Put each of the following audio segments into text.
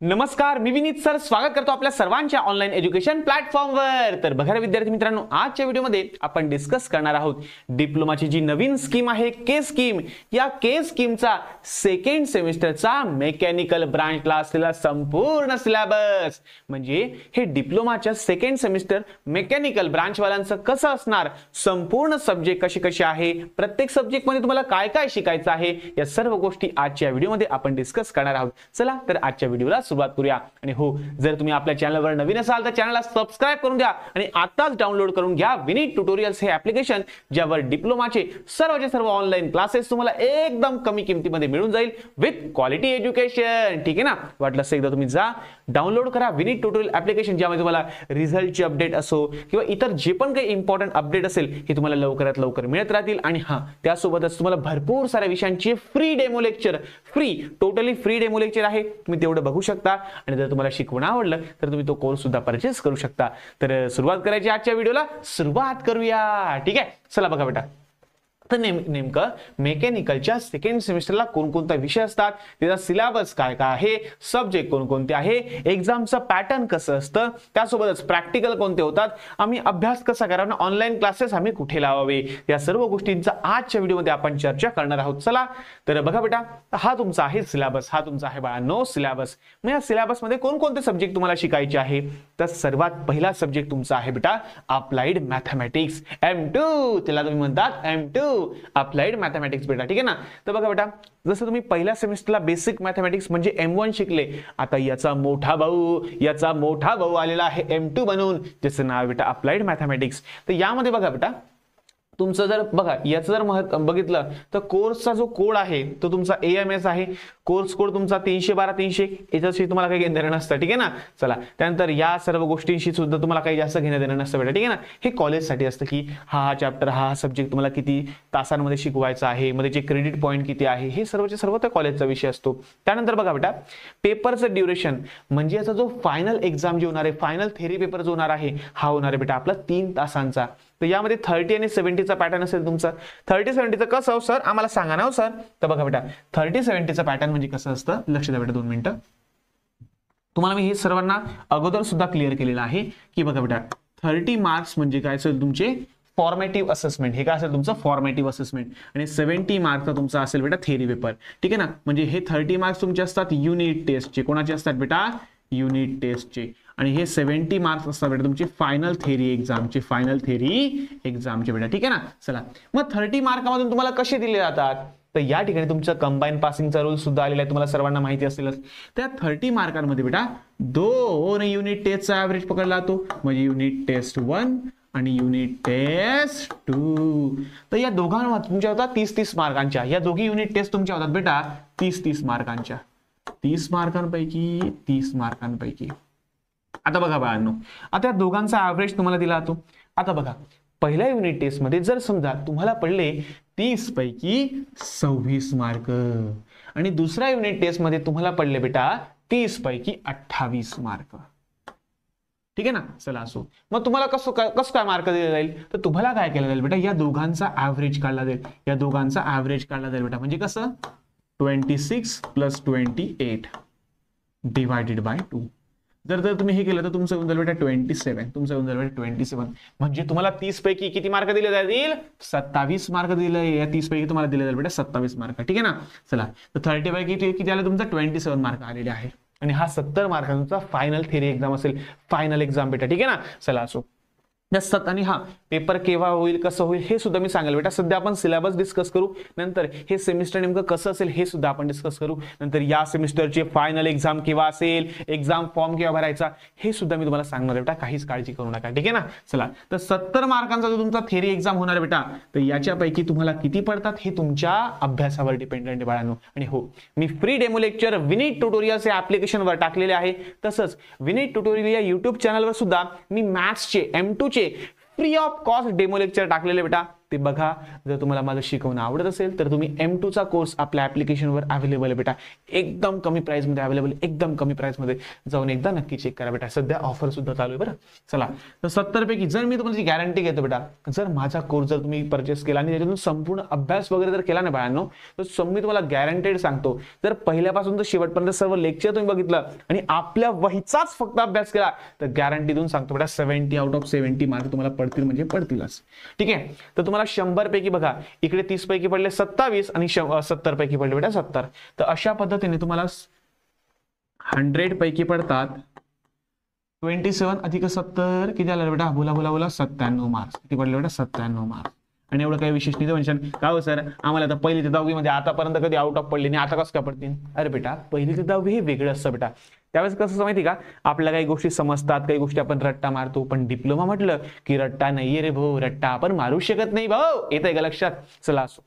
नमस्कार, मी विनीत सर स्वागत करतो आपल्या सर्वांच्या ऑनलाईन एज्युकेशन प्लॅटफॉर्मवर। तर बघा विद्यार्थी मित्रांनो, आजच्या व्हिडिओमध्ये आपण डिस्कस करणार आहोत डिप्लोमाची जी नवीन स्कीम आहे के स्कीम। या के स्कीमचा सेकंड सेमिस्टरचा मेकॅनिकल ब्रांचला असलेला संपूर्ण सिलेबस, म्हणजे हे डिप्लोमाच्या सेकंड सेमिस्टर मेकॅनिकल ब्रांच वाल्यांचं कसं असणार, संपूर्ण सब्जेक्ट कसे आहे, प्रत्येक सब्जेक्ट मध्ये तुम्हाला काय काय शिकायचं आहे, या सर्व गोष्टी आजच्या व्हिडिओमध्ये आपण डिस्कस करणार आहोत। चला तर आजच्या व्हिडिओला सुरुवात करूया। आणि हो, जर तुम्ही आपल्या चॅनलवर नवीन असाल तर चॅनलला सबस्क्राइब करून द्या आणि आताच डाउनलोड करून घ्या विनीत ट्युटोरियल्स हे ऍप्लिकेशन, ज्यावर डिप्लोमाचे सर्वचे सर्व ऑनलाईन क्लासेस तुम्हाला एकदम कमी किमतीमध्ये मिळून जाईल विथ क्वालिटी एज्युकेशन। ठीक आहे ना? वाटलं असेल एकदा तुम्ही जा डाउनलोड करा विनीत ट्युटोरियल ऍप्लिकेशन, ज्यामध्ये तुम्हाला रिझल्टची अपडेट असो किंवा इतर जे पण काही इंपॉर्टंट अपडेट असेल हे तुम्हाला लवकरात लवकर मिळत राहतील। आणि हां, त्यासोबतच तुम्हाला भरपूर साऱ्या विषयांची free demo lecture, totally free demo lecture आहे, तुम्ही तेवढं बघू शकता। आणि जर तुम्हाला शिकवणं आवडलं तर तुम्ही तो कोर्स सुद्धा परचेस करू शकता। तर सुरुवात करायची आजच्या व्हिडिओला, सुरुवात करूया। ठीक आहे, चला बघा बेटा, तर नेमकं मेकॅनिकलच्या सेकंड सेमिस्टरला कोणकोणते विषय असतात, त्याचा सिलेबस काय काय आहे, सब्जेक्ट कोणकोणते आहे, एक्झामचं पॅटर्न कसं असतं, त्यासोबतच प्रॅक्टिकल कोणते होतात, आम्ही अभ्यास कसा करावा, ऑनलाईन क्लासेस आम्ही कुठे लावावे, या सर्व गोष्टींचा आजच्या व्हिडिओमध्ये आपण चर्चा करणार आहोत। चला तर बघा बेटा, हा तुमचा आहे सिलेबस, हा तुमचा आहे बाळांनो सिलेबस। मग या सिलेबस मध्ये कोणकोणते सब्जेक्ट तुम्हाला शिकायचे आहे, तर सर्वात पहिला सब्जेक्ट तुमचा आहे बेटा अप्लाइड मॅथमॅटिक्स, M2, त्याला तुम्ही म्हणतात M2 अप्लाइड मॅथमॅटिक्स बेटा। ठीक आहे ना? तर बघा बेटा, जसं तुम्ही पहिल्या सेमिस्टरला बेसिक मॅथमॅटिक्स म्हणजे M1 शिकले, आता याचा मोठा भाऊ आलेला आहे M2 बनून, ज्याचं नाव बेटा अप्लाइड मॅथमॅटिक्स। तर यामध्ये बघा बेटा, तुमचं जर बघा याचं जर बघितलं तर कोर्सचा जो कोड आहे तो तुमचा AMS आहे, कोर्स कोड तुमचा 312-300, याच्याशी तुम्हाला काही घेणं देणं नसतं। ठीक आहे ना? चला, त्यानंतर या सर्व गोष्टींशी सुद्धा तुम्हाला काही जास्त घेणं देणं नसतं बेटा। ठीक आहे ना? हे कॉलेजसाठी असतं की हा चॅप्टर, हा सब्जेक्ट तुम्हाला किती तासांमध्ये शिकवायचा आहे, मध्ये जे क्रेडिट पॉईंट किती आहे, हे सर्वचे सर्व त्या कॉलेजचा विषय असतो। त्यानंतर बघा बेटा, पेपरचं ड्युरेशन म्हणजे याचा जो फायनल एक्झाम जे होणार आहे, फायनल थेरी पेपर जो होणार आहे, हा होणार आहे बेटा आपला 3 तासांचा। तर यामध्ये 30 आणि 70चा पॅटर्न असेल तुमचा। 30-70चं कसं हो सर, आम्हाला सांगा ना हो सर। तर बघा बेटा, 30-70चं पॅटर्न म्हणजे कसं असतं, लक्ष द्या बेटा 2 मिनिटं, तुम्हाला मी हे सर्वांना अगोदर सुद्धा क्लिअर केलेलं आहे की बघा बेटा, 30 मार्क्स म्हणजे काय असेल तुमचे फॉर्मेटिव्ह असेसमेंट, हे काय असेल तुमचं फॉर्मेटिव्ह असेसमेंट, आणि 70 मार्क्सचा तुमचा असेल बेटा थेरी पेपर। ठीक आहे ना? म्हणजे हे 30 मार्क्स तुमचे असतात युनिट टेस्टचे, कोणाचे असतात बेटा, युनिट टेस्टचे, आणि हे 70 मार्क्स असतात बेटा तुमचे फायनल थेरी एक्झामचे, बेटा। ठीक आहे ना? चला, मग 30 मार्कामधून तुम्हाला कसे दिले जातात, तर या ठिकाणी तुमचं कंबाईन पासिंगचा रूल सुद्धा आलेला आहे, तुम्हाला सर्वांना माहिती असेलच। त्या 30 मार्कांमध्ये बेटा 2 युनिट टेस्टचा ऍव्हरेज पकडला जातो, म्हणजे युनिट टेस्ट 1 आणि युनिट टेस्ट 2। तर या दोघांमध्ये तुमच्या होतात 30-30 मार्कांच्या, या दोघी युनिट टेस्ट तुमच्या होतात बेटा 30-30 मार्कांच्या, 30 मार्कांपैकी। आता बघा बाळांनो, आता या दोघांचा ऍव्हरेज तुम्हाला दिला जातो। आता बघा, पहिल्या युनिट टेस्ट मध्ये जर समजा तुम्हाला पडले 30 पैकी 26 मार्क, आणि दुसऱ्या युनिट टेस्ट मध्ये तुम्हाला पडले बेटा 30 पैकी 28 मार्क। ठीक आहे ना? चला, असो, मग तुम्हाला कसं काय मार्क दिले जाईल, तर तुम्हाला काय केलं जाईल बेटा, या दोघांचा ऍव्हरेज काढला जाईल, बेटा, म्हणजे कसं 26 + 28 डिवायडेड बाय 2। जर तुम्ही हे केलं तर तुमचं होऊन जाईल बेटा 27, म्हणजे तुम्हाला 30 पैकी किती मार्क दिले जातील, 27 मार्क दिले, या 30 पैकी तुम्हाला दिले जाईल बेटा 27 मार्क। ठीक आहे ना? चला, तर 30 पैकी किती आले, तुमचा 27 मार्क आलेले आहे, आणि हा 70 मार्कांचा फायनल थेरी एक्झाम असेल, फायनल एक्झाम बेटा। ठीक आहे ना? चला, असो, आणि हा पेपर केव्हा होईल, कसं होईल हे सुद्धा मी सांगेल बेटा। सध्या आपण सिलेबस डिस्कस करू, नंतर हे सेमिस्टर नेमकं कसं असेल हे सुद्धा आपण डिस्कस करू, नंतर या सेमिस्टरचे फायनल एक्झाम केव्हा असेल, एक्झाम फॉर्म केव्हा भरायचा, हे सुद्धा मी तुम्हाला सांगणार बेटा, काहीच काळजी करू नका। ठीक आहे ना? चला, तर 70 मार्कांचा जो तुमचा थेरी एक्झाम होणार बेटा, तर याच्यापैकी तुम्हाला किती पडतात हे तुमच्या अभ्यासावर डिपेंडेंट आहे बाळांनो। आणि हो, मी free demo lecture Vineet tutorials या ऍप्लिकेशनवर टाकलेले आहे, तसंच विनीत ट्युटोरियल या युट्यूब चॅनलवर सुद्धा मी मॅथ्सचे M2 चे free of cost demo lecture टाकलेले बेटा, ते बघा. जर तुम्हाला माझं शिकवणं आवडत असेल तर तुम्ही M2 चा कोर्स आपल्या ऍप्लिकेशनवर अवेलेबल आहे बेटा, एकदम कमी प्राइसमध्ये अवेलेबल, एकदम कमी प्राइसमध्ये, जाऊन एकदा नक्की चेक करा बेटा. सध्या ऑफर सुद्धा चालू आहे बरं. चला, तर 70 पैकी जर मी तुम्हाला गॅरंटी घेतो बेटा, जर माझा कोर्स जर तुम्ही परचेस केला आणि त्याच्यातून संपूर्ण अभ्यास वगैरे जर केला ना बाळांनो, तर मी तुम्हाला गॅरंटेड सांगतो, जर पहिल्यापासून तर शेवटपर्यंत सर्व लेक्चर तुम्ही बघितलं आणि आपल्या वहीचाच फक्त अभ्यास केला तर गॅरंटी देऊन सांगतो बेटा 70 आउट ऑफ 70 मार्क तुम्हाला पडतील म्हणजे पडतीलच. ठीक आहे. तर तुम्हाला 100 पैकी बघा, इकडे 30 पैकी पडले 27 आणि 70 पैकी पडले बेटा 70. तर अशा पद्धतीने तुम्हाला 100 पैकी पडतात 27 अधिक 70 किती आलं बेटा, बोला 97 मार्क्स. किती पडले बेटा, 97 मार्क्स. आणि एवढं काही विशेष नाही. म्हणजे का हो सर, आम्हाला तर पहिली ते 10वी मध्ये आतापर्यंत कधी आउट ऑफ पडली नाही, आता कसं काय पडतील? अरे बेटा, पहिली ते 10वी हे वेगळं असतं बेटा. त्यावेळेस कसं माहिती का, आपल्याला काही गोष्टी समजतात, काही गोष्टी आपण रट्टा मारतो. पण डिप्लोमा म्हटलं की रट्टा नाहीये रे भाऊ, रट्टा आपण मारू शकत नाही भाऊ. येतंय का लक्षात? चला असो.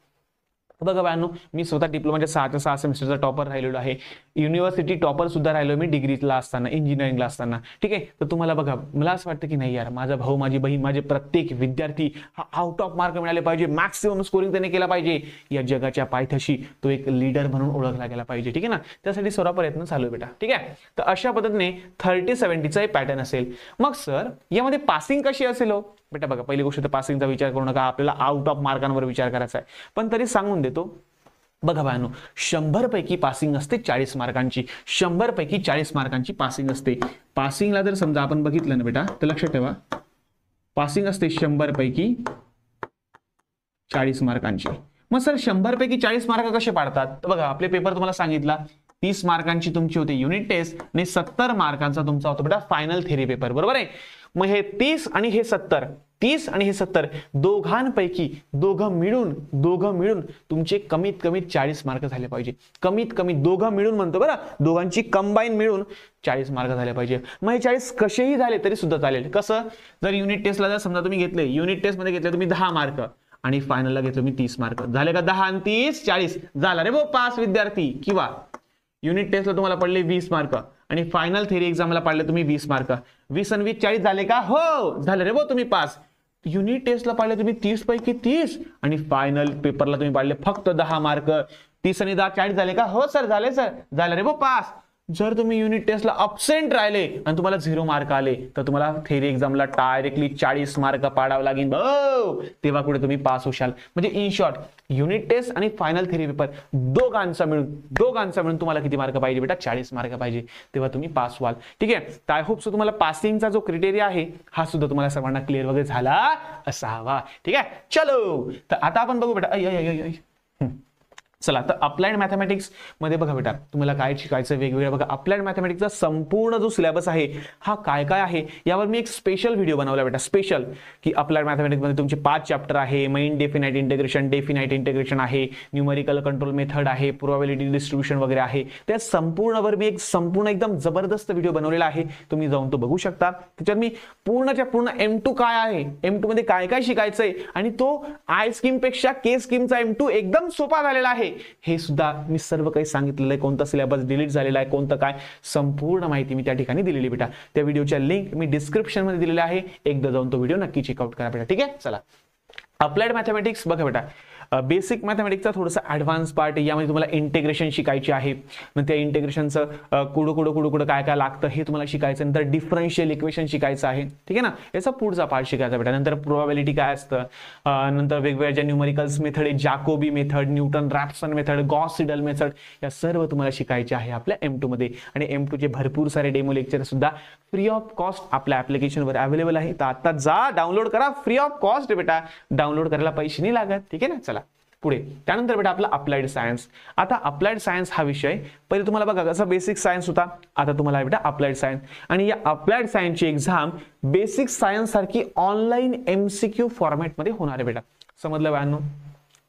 बघा बाळांनो, मी स्वतः डिप्लोमाच्या 6 सेमिस्टरचा टॉपर राहिलेलो आहे. युनिव्हर्सिटी टॉपर सुद्धा राहिलो मी डिग्रीला असताना, इंजिनिअरिंगला असताना. ठीक आहे. तर तुम्हाला बघा, मला असं वाटतं की नाही यार, माझा भाऊ, माझी बहीण, माझे प्रत्येक विद्यार्थी हा आउट ऑफ मार्क मिळाले पाहिजे, मॅक्सिमम स्कोरिंग त्याने केला पाहिजे. या जगाच्या पायथ्याशी तो एक लीडर म्हणून ओळखला गेला पाहिजे. ठीक आहे ना. त्यासाठी सर्व प्रयत्न चालू आहे बेटा. ठीक आहे. तर अशा पद्धतीने 30-70चा एक पॅटर्न असेल. मग सर, यामध्ये पासिंग कशी असेल हो बेटा? बघा, पहिली गोष्ट तर पासिंगचा विचार करू नका, आपल्याला आउट ऑफ मार्कांवर विचार करायचा आहे. पण तरी सांगून देतो, बघा बाळांनो, 100 पैकी पासिंग असते 40 मार्कांची. 100 पैकी 40 मार्कांची पासिंग असते. पासिंगला जर समजा आपण बघितलं ना बेटा, तर लक्षात ठेवा, पासिंग असते 100 पैकी 40 मार्कांची. मग सर 100 पैकी 40 मार्क कसे पाडतात? तर बघा, आपले पेपर तुम्हाला सांगितला 30 मार्कांची तुमची होते युनिट टेस्ट आणि 70 मार्कांचा तुमचा होतो बेटा फायनल थेरी पेपर. बरोबर आहे. मग हे 30 आणि हे 70, 30 आणि हे 70 दोघांपैकी दोघं मिळून तुमचे कमीत कमी 40 मार्क झाले पाहिजे. कमीत कमी दोघं मिळून म्हणतो बरं, दोघांची कंबाईन मिळून 40 मार्क झाले पाहिजे. मग हे 40 कसेही झाले तरी सुद्धा चालेल. कसं? जर युनिट टेस्टला जर समजा तुम्ही घेतले, युनिट टेस्ट मध्ये घेतले तुम्ही 10 मार्क आणि फायनलला घेतले तुम्ही 30 मार्क, झाले का? 10 आणि 30 40 झाला रे भाऊ पास विद्यार्थी. किंवा युनिट टेस्टला तुम्हाला पडले 20 मार्क आणि फायनल थेरी एक्झामला पडले तुम्ही 20 मार्क, 20 आणि 20 40 झाले का? हो झाले रे भाऊ तुम्ही पास. युनिट टेस्टला पाडले तुम्ही 30 पैकी 30 आणि फायनल पेपरला तुम्ही पाडले फक्त 10 मार्क, 30 आणि 10 40 झाले का? हो सर झाले सर, झाले रे भाऊ पास. जर तुम्ही युनिट टेस्टला अब्सेंट राहिले आणि तुम्हाला 0 मार्क आले तर तुम्हाला थेरी एक्झामला डायरेक्टली 40 मार्क पाडावं लागेल भाऊ, तेव्हा कुठे तुम्ही पास होशाल. म्हणजे इन शॉर्ट, युनिट टेस्ट आणि फायनल थेरी पेपर दोघांचा मिळून तुम्हाला किती मार्क पाहिजे बेटा? 40 मार्क पाहिजे, तेव्हा तुम्ही पास व्हाल. ठीक आहे. तर आय होप सो तुम्हाला पासिंगचा जो क्रायटेरिया आहे हा सुद्धा तुम्हाला सर्वांना क्लिअर वगैरे झाला असावा. ठीक आहे. चलो, तर आता आपण बघू बेटा. चला, तर अप्लाइड मॅथमॅटिक्स मध्ये बघा बेटा, तुम्हाला काय शिकायचं वेगवेगळं. बघा, अप्लाइड मॅथमॅटिक्सचा संपूर्ण जो सिलेबस आहे हा काय काय आहे यावर मी एक स्पेशल व्हिडिओ बनवला बेटा. स्पेशल की अप्लाइड मॅथमॅटिक्स मध्ये तुमचे 5 चॅप्टर आहे. मेन डेफिनाइट इंटिग्रेशन आहे, न्यूमेरिकल कंट्रोल मेथड आहे, प्रोबॅबिलिटी डिस्ट्रीब्युशन वगैरे आहे. त्या संपूर्णवर मी एक संपूर्ण एकदम जबरदस्त व्हिडिओ बनवलेला आहे, तुम्ही जाऊन तो बघू शकता. त्याच्यात मी पूर्णच्या पूर्ण M2 काय आहे, M2 मध्ये काय काय शिकायचंय आणि तो आय स्कीम पेक्षा के स्कीमचा M2 एकदम सोपा झालेला आहे हे सुद्धा मी सर्व काही सांगितलेलं आहे. कोणता सिलेबस डिलीट झालेला आहे, कोणतं काय, संपूर्ण माहिती मी त्या ठिकाणी दिलेली बेटा. त्या व्हिडिओच्या लिंक मी डिस्क्रिप्शन मध्ये दिलेल्या आहे, एकदा जाऊन तो व्हिडिओ नक्की चेकआउट करा बेटा. ठीक आहे. चला, अप्लाइड मॅथमॅटिक्स बघा बेटा, बेसिक मॅथमॅटिक्सचा थोडासा ॲडव्हान्स पार्ट, यामध्ये तुम्हाला इंटिग्रेशन शिकायची आहे. मग त्या इंटिग्रेशनचं कुठं काय काय लागतं हे तुम्हाला शिकायचं. नंतर डिफरन्शियल इक्वेशन शिकायचं आहे. ठीक आहे ना. याचा पुढचा पार्ट शिकायचा बेटा. नंतर प्रोबॅबिलिटी काय असतं, नंतर वेगवेगळ्या ज्या न्यूमेरिकल्स मेथड आहे, Jacobi method, Newton Raphson method, Gauss Seidel method, या सर्व तुम्हाला शिकायचे आहे आपल्या M2 मध्ये. आणि M2 चे भरपूर सारे डेमो लेक्चर सुद्धा फ्री ऑफ कॉस्ट आपल्या ऍप्लिकेशनवर अवेलेबल आहे. तर आता जा डाउनलोड करा, फ्री ऑफ कॉस्ट बेटा, डाउनलोड करायला पैसे नाही लागत. ठीक आहे ना. चला पुढे. त्यानंतर बेटा आपला अप्लाइड सायन्स. आता अप्लाइड सायन्स हा विषय पहिले तुम्हाला बघा कसा बेसिक सायन्स होता, आता तुम्हाला बेटा अप्लाइड सायन्स. आणि या अप्लाइड सायन्सची एक्झाम बेसिक सायन्स सारखी ऑनलाईन MCQ फॉर्मॅट मध्ये होणार आहे बेटा. समजलं बाळांनो?